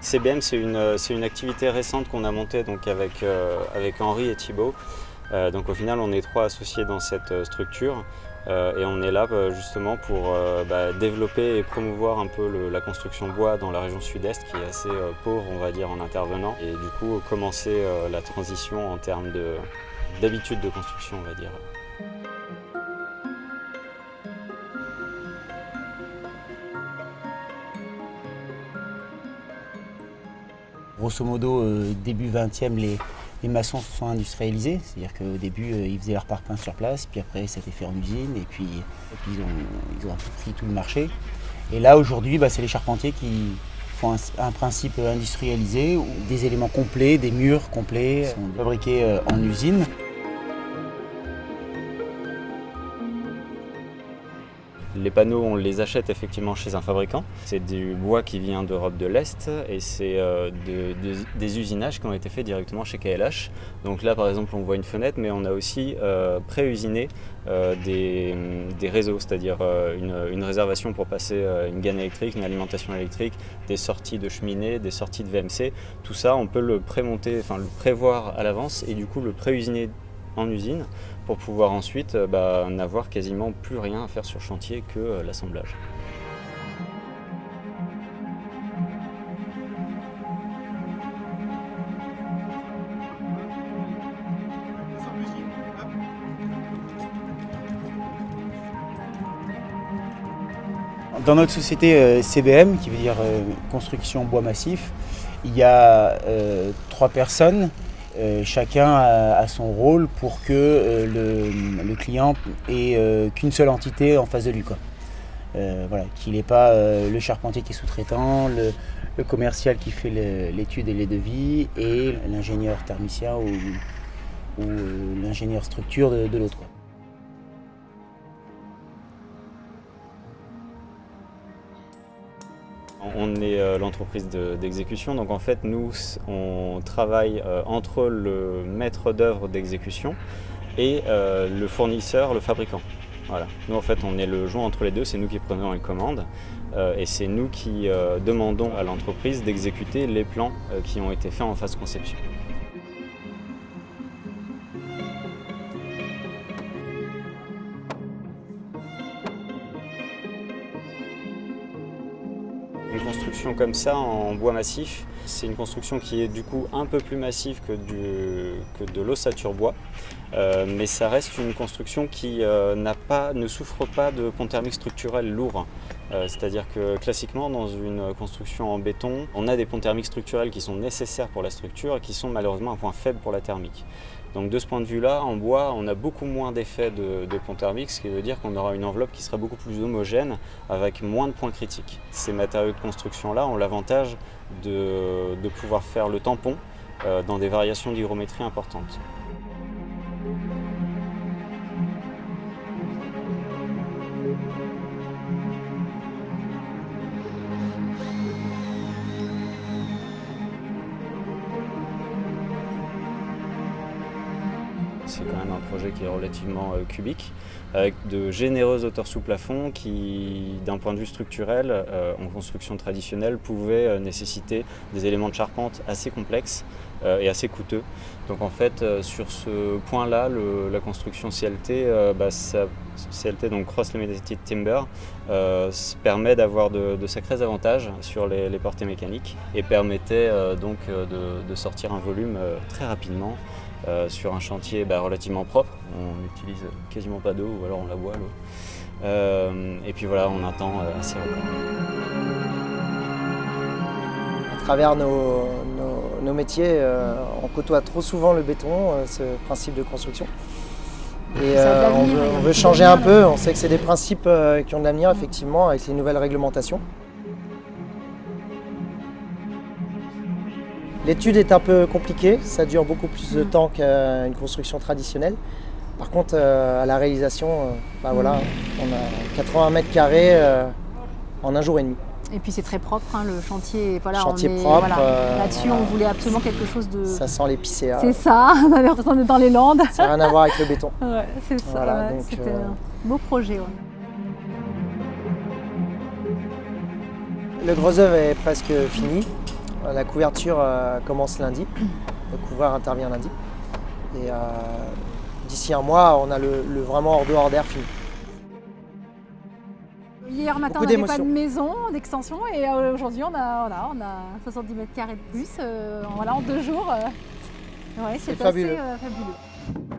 CBM, c'est une activité récente qu'on a montée donc avec Henri et Thibaut. Donc au final, on est 3 associés dans cette structure et on est là justement pour développer et promouvoir un peu la construction bois dans la région sud-est qui est assez pauvre, on va dire, en intervenant. Et du coup, commencer la transition en termes d'habitude de construction, on va dire. Grosso modo, début 20e, les maçons se sont industrialisés, c'est-à-dire qu'au début, ils faisaient leur parpaing sur place, puis après, ça a été fait en usine, et puis ils ont pris tout le marché. Et là, aujourd'hui, c'est les charpentiers qui font un principe industrialisé, où des éléments complets, des murs complets, sont fabriqués en usine. Les panneaux, on les achète effectivement chez un fabricant. C'est du bois qui vient d'Europe de l'Est et c'est des usinages qui ont été faits directement chez KLH. Donc là, par exemple, on voit une fenêtre, mais on a aussi pré-usiné des réseaux, c'est-à-dire une réservation pour passer une gaine électrique, une alimentation électrique, des sorties de cheminée, des sorties de VMC. Tout ça, on peut le prémonter, le prévoir à l'avance et du coup le pré-usiner en usine pour pouvoir ensuite n'avoir quasiment plus rien à faire sur chantier que l'assemblage. Dans notre société CBM, qui veut dire construction bois massif, il y a 3 personnes. Chacun a son rôle pour que le client ait qu'une seule entité en face de lui. Qu'il n'ait pas le charpentier qui est sous-traitant, le commercial qui fait l'étude et les devis et l'ingénieur thermicien ou l'ingénieur structure de l'autre. On est l'entreprise d'exécution, donc en fait nous on travaille entre le maître d'œuvre d'exécution et le fournisseur, le fabricant. Voilà. Nous en fait on est le joint entre les deux, c'est nous qui prenons les commandes et c'est nous qui demandons à l'entreprise d'exécuter les plans qui ont été faits en phase conception. Une construction comme ça en bois massif, c'est une construction qui est du coup un peu plus massive que de l'ossature bois, mais ça reste une construction qui ne souffre pas de pont thermique structurel lourd. C'est-à-dire que classiquement dans une construction en béton, on a des ponts thermiques structurels qui sont nécessaires pour la structure et qui sont malheureusement un point faible pour la thermique. Donc de ce point de vue-là, en bois, on a beaucoup moins d'effets de pont thermique, ce qui veut dire qu'on aura une enveloppe qui sera beaucoup plus homogène, avec moins de points critiques. Ces matériaux de construction-là ont l'avantage de pouvoir faire le tampon dans des variations d'hygrométrie importantes. C'est quand même un projet qui est relativement cubique, avec de généreuses hauteurs sous plafond qui, d'un point de vue structurel, en construction traditionnelle, pouvaient nécessiter des éléments de charpente assez complexes et assez coûteux. Donc en fait, sur ce point-là, la construction CLT, CLT, donc Cross Laminated Timber, permet d'avoir de sacrés avantages sur les portées mécaniques et permettait donc de sortir un volume très rapidement. Sur un chantier relativement propre, on n'utilise quasiment pas d'eau ou alors on la boit l'eau. Et puis voilà, on a un temps assez record. À travers nos métiers, on côtoie trop souvent le béton, ce principe de construction. Et on veut changer un peu, on sait que c'est des principes qui ont de l'avenir effectivement avec les nouvelles réglementations. L'étude est un peu compliquée, ça dure beaucoup plus de temps qu'une construction traditionnelle. Par contre, à la réalisation, on a 80 mètres carrés en un jour et demi. Et puis c'est très propre, le chantier. Voilà, chantier propre. Là-dessus, on voulait absolument quelque chose de. Ça sent l'épicéa. C'est ça, on avait l'impression d'être dans les Landes. Ça n'a rien à voir avec le béton. Ouais, c'est ça. Voilà, donc, c'était un beau projet. Ouais. Le gros œuvre est presque fini. La couverture commence lundi, le couvreur intervient lundi. Et d'ici un mois, on a le vraiment hors dehors d'air fini. Hier matin, Beaucoup on n'avait pas de d'émotions. maison, d'extension, et aujourd'hui, on a 70 mètres carrés de plus en 2 jours. Ouais, C'est c'est fabuleux. assez fabuleux.